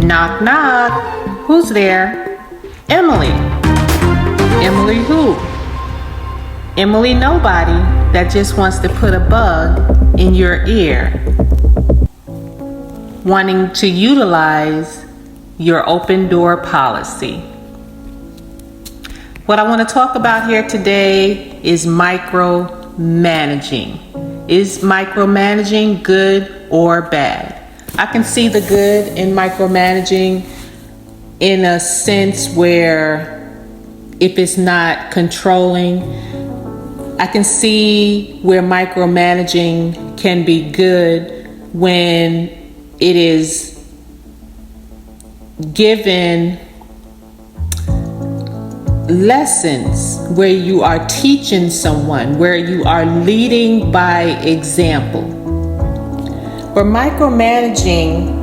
Knock, knock. Who's there? Emily. Emily who? Emily nobody that just wants to put a bug in your ear, wanting to utilize your open door policy. What I want to talk about here today is micromanaging. Is micromanaging good or bad? I can see the good in micromanaging in a sense where if it's not controlling, I can see where micromanaging can be good when it is given lessons, where you are teaching someone, where you are leading by example. But micromanaging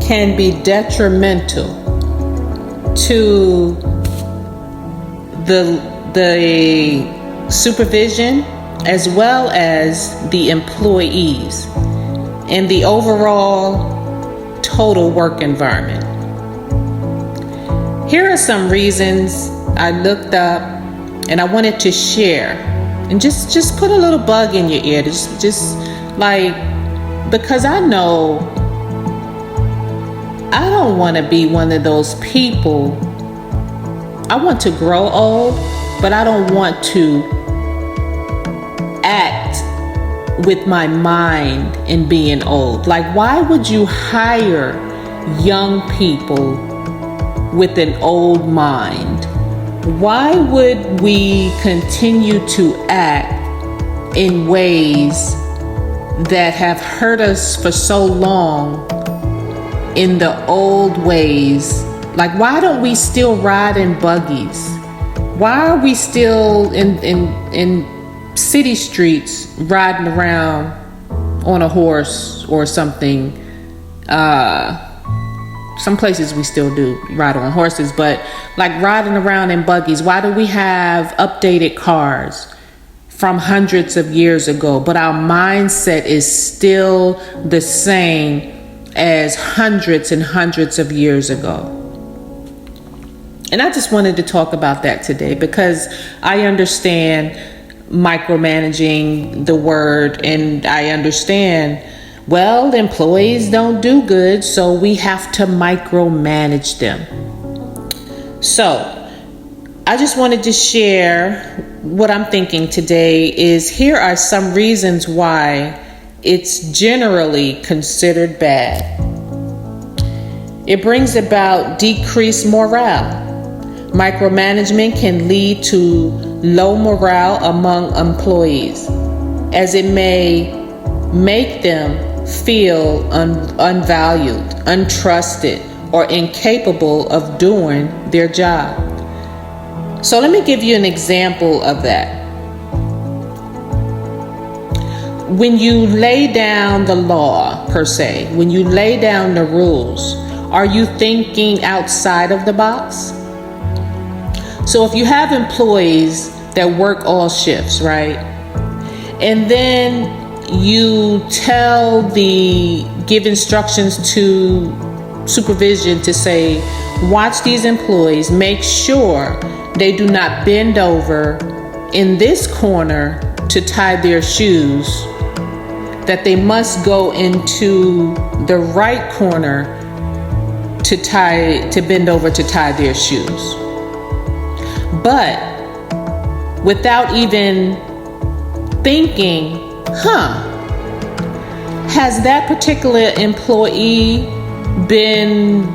can be detrimental to the supervision as well as the employees and the overall total work environment. Here are some reasons I looked up and I wanted to share, and just put a little bug in your ear, just like, because I know I don't want to be one of those people. I want to grow old, but I don't want to act with my mind in being old. Like, why would you hire young people with an old mind? Why would we continue to act in ways that have hurt us for so long in the old ways? Like, why don't we still ride in buggies? Why are we still in city streets riding around on a horse or something? Some places we still do ride on horses, but like riding around in buggies. Why do we have updated cars from hundreds of years ago, but our mindset is still the same as hundreds and hundreds of years ago? And I just wanted to talk about that today because I understand micromanaging, the word, and I understand, well, employees don't do good, so we have to micromanage them. So I just wanted to share what I'm thinking today is here are some reasons why it's generally considered bad. It brings about decreased morale. Micromanagement can lead to low morale among employees, as it may make them feel unvalued, untrusted, or incapable of doing their job. So let me give you an example of that. When you lay down the law, per se, when you lay down the rules, are you thinking outside of the box? So if you have employees that work all shifts, right? And then you give instructions to supervision to say, watch these employees, make sure they do not bend over in this corner to tie their shoes, that they must go into the right corner to bend over to tie their shoes. But without even thinking, has that particular employee been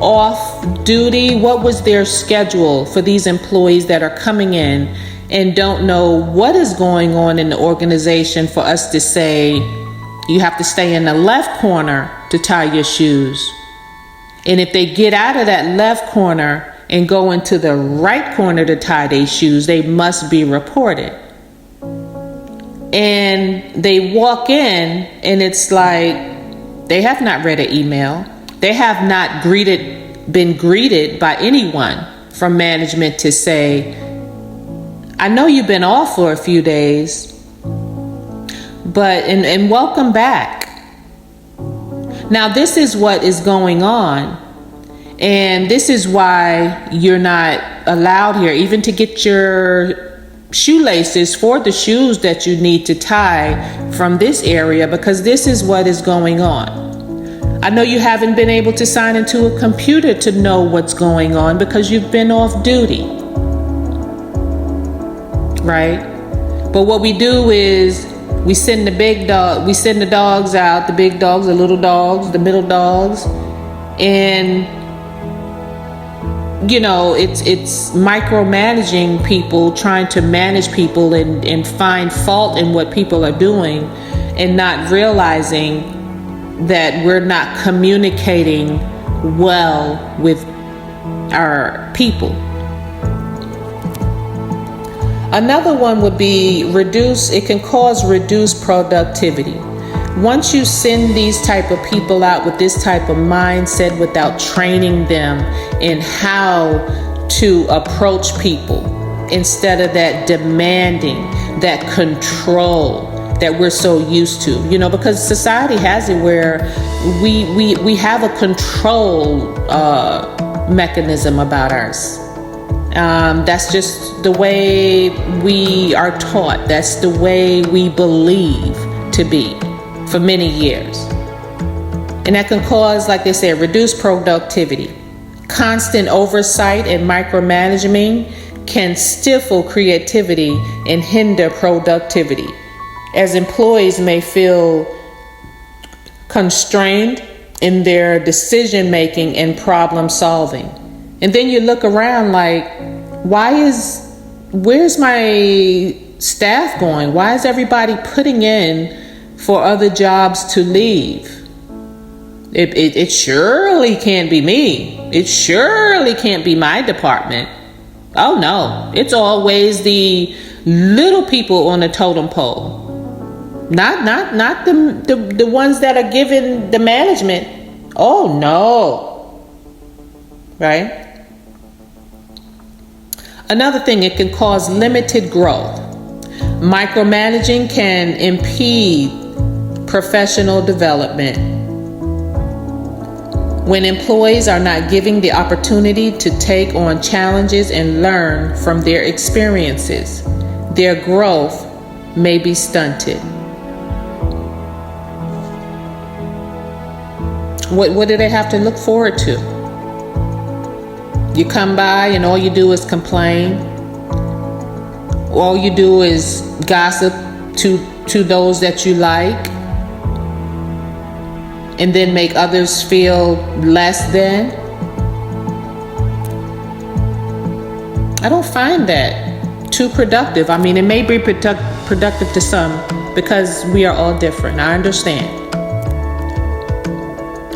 off duty? What was their schedule for these employees that are coming in and don't know what is going on in the organization for us to say, you have to stay in the left corner to tie your shoes. And if they get out of that left corner and go into the right corner to tie their shoes, they must be reported. And they walk in and it's like they have not read an email. They have not been greeted by anyone from management to say, I know you've been off for a few days, but and welcome back. Now, this is what is going on. And this is why you're not allowed here, even to get your shoelaces for the shoes that you need to tie from this area, because this is what is going on. I know you haven't been able to sign into a computer to know what's going on because you've been off duty, right? But what we do is we send the dogs out, the big dogs, the little dogs, the middle dogs, and it's micromanaging people, trying to manage people and find fault in what people are doing, and not realizing that we're not communicating well with our people. Another one would be it can cause reduced productivity. Once you send these type of people out with this type of mindset without training them in how to approach people, instead of that demanding, that control that we're so used to, because society has it where we have a control mechanism about us. That's just the way we are taught. That's the way we believe to be for many years. And that can cause, like they said, reduced productivity. Constant oversight and micromanagement can stifle creativity and hinder productivity, as employees may feel constrained in their decision making and problem solving. And then you look around like, where's my staff going? Why is everybody putting in for other jobs to leave? It surely can't be me. It surely can't be my department. Oh no, it's always the little people on the totem pole. Not the ones that are given the management. Oh no. Right? Another thing, it can cause limited growth. Micromanaging can impede professional development. When employees are not given the opportunity to take on challenges and learn from their experiences, their growth may be stunted. What do they have to look forward to? You come by and all you do is complain. All you do is gossip to those that you like, and then make others feel less than. I don't find that too productive. I mean, it may be productive to some because we are all different. I understand.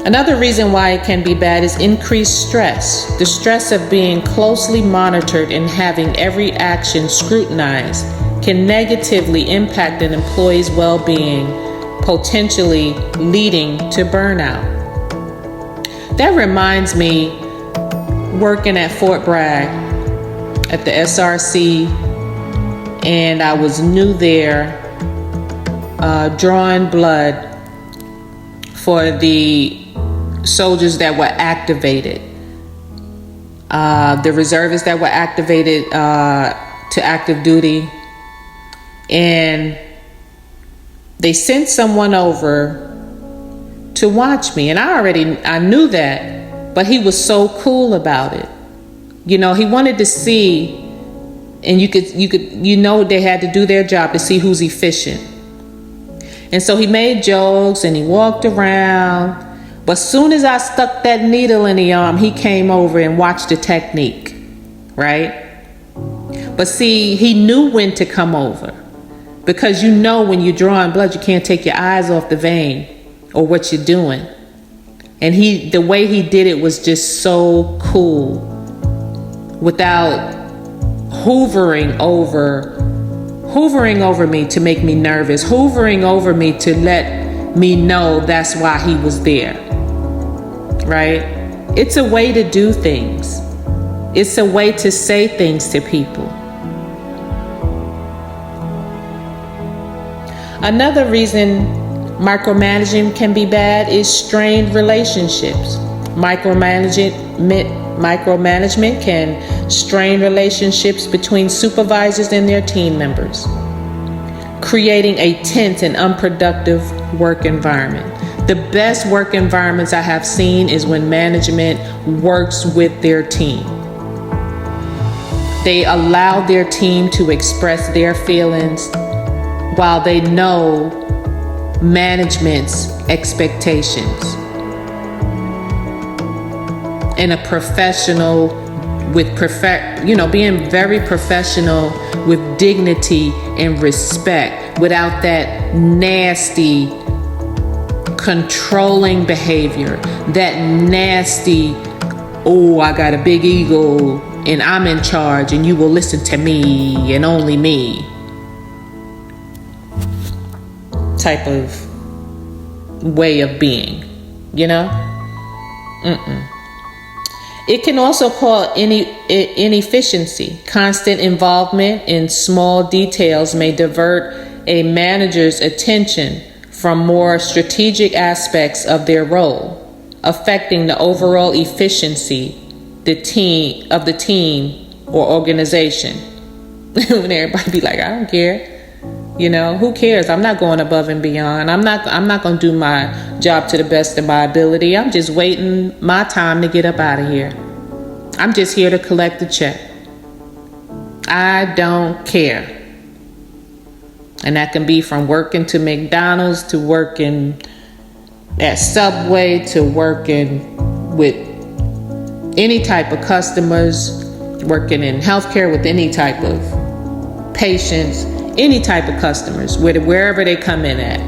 Another reason why it can be bad is increased stress. The stress of being closely monitored and having every action scrutinized can negatively impact an employee's well-being, potentially leading to burnout. That reminds me, working at Fort Bragg at the SRC, and I was new there, drawing blood for the soldiers that were activated, the reservists that were activated to active duty, and they sent someone over to watch me, and I knew that, but he was so cool about it. He wanted to see, and they had to do their job to see who's efficient. And so he made jokes and he walked around. But soon as I stuck that needle in the arm, he came over and watched the technique, right? But see, he knew when to come over, because when you're drawing blood, you can't take your eyes off the vein or what you're doing. And the way he did it was just so cool, without hoovering over me to make me nervous, hoovering over me to let me know that's why he was there. Right? It's a way to do things. It's a way to say things to people. Another reason micromanaging can be bad is strained relationships. Micromanagement can strain relationships between supervisors and their team members, creating a tense and unproductive work environment. The best work environments I have seen is when management works with their team. They allow their team to express their feelings while they know management's expectations. In a professional, being very professional with dignity and respect, without that nasty, controlling behavior, that nasty, oh, I got a big ego and I'm in charge and you will listen to me and only me type of way of being, It can also cause inefficiency. Constant involvement in small details may divert a manager's attention from more strategic aspects of their role, affecting the overall efficiency of the team or organization. When everybody be like, I don't care. Who cares? I'm not going above and beyond. I'm not going to do my job to the best of my ability. I'm just waiting my time to get up out of here. I'm just here to collect the check. I don't care. And that can be from working to McDonald's to working at Subway to working with any type of customers, working in healthcare with any type of patients, any type of customers, wherever they come in at.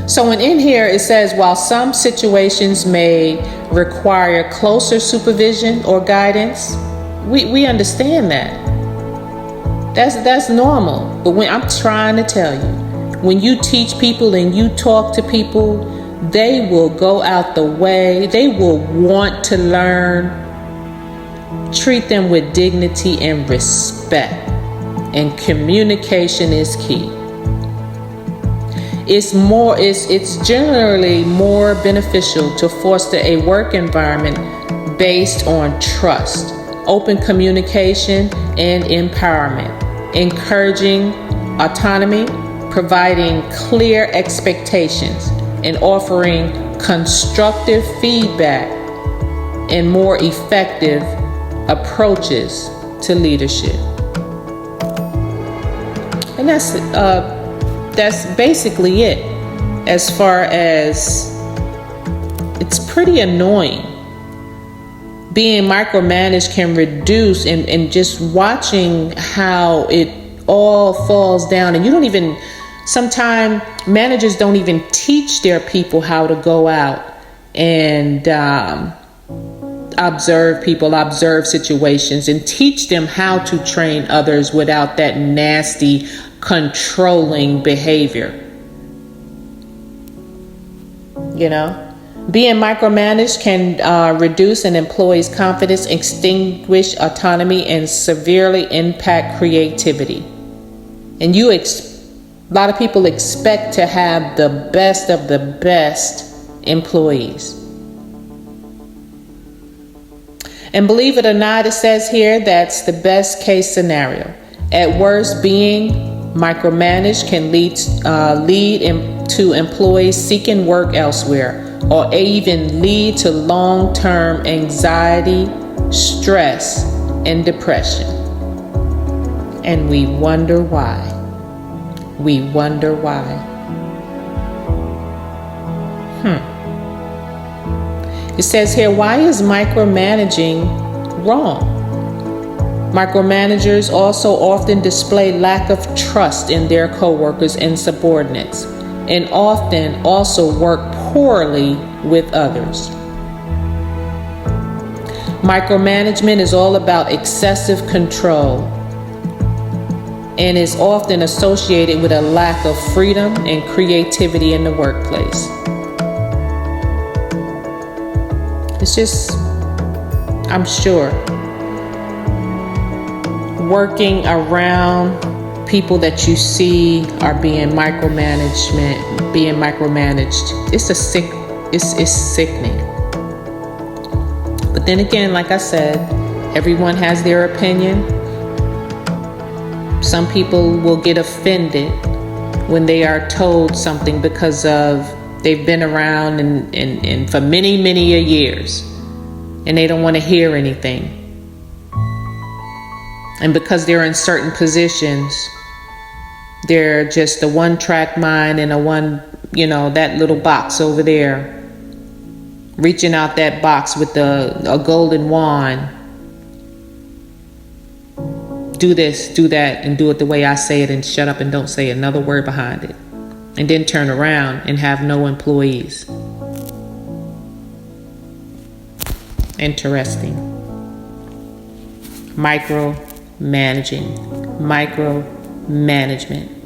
So in here it says, while some situations may require closer supervision or guidance, we understand that. That's normal. But when I'm trying to tell you, when you teach people and you talk to people, they will go out the way. They will want to learn. Treat them with dignity and respect. And communication is key. It's generally more beneficial to foster a work environment based on trust, open communication, and empowerment, encouraging autonomy, providing clear expectations, and offering constructive feedback and more effective approaches to leadership. And that's basically it. As far as, it's pretty annoying. Being micromanaged can reduce, and just watching how it all falls down. And sometimes managers don't even teach their people how to go out and observe people, observe situations, and teach them how to train others without that nasty, controlling behavior. Being micromanaged can reduce an employee's confidence, extinguish autonomy, and severely impact creativity. And a lot of people expect to have the best of the best employees. And believe it or not, it says here that's the best case scenario. At worst, being micromanaged can lead to employees seeking work elsewhere, or even lead to long-term anxiety, stress, and depression. And we wonder why. It says here, why is micromanaging wrong? Micromanagers also often display lack of trust in their coworkers and subordinates, and often also work poorly with others. Micromanagement is all about excessive control and is often associated with a lack of freedom and creativity in the workplace. It's just, I'm sure, working around people that you see are being micromanaged, it's sickening. But then again, like I said, everyone has their opinion. Some people will get offended when they are told something because of they've been around and for many, many years, and they don't want to hear anything. And because they're in certain positions, they're just a one-track mind and that little box over there, reaching out that box with a golden wand. Do this, do that, and do it the way I say it, and shut up and don't say another word behind it. And then turn around and have no employees. Interesting. Micromanagement.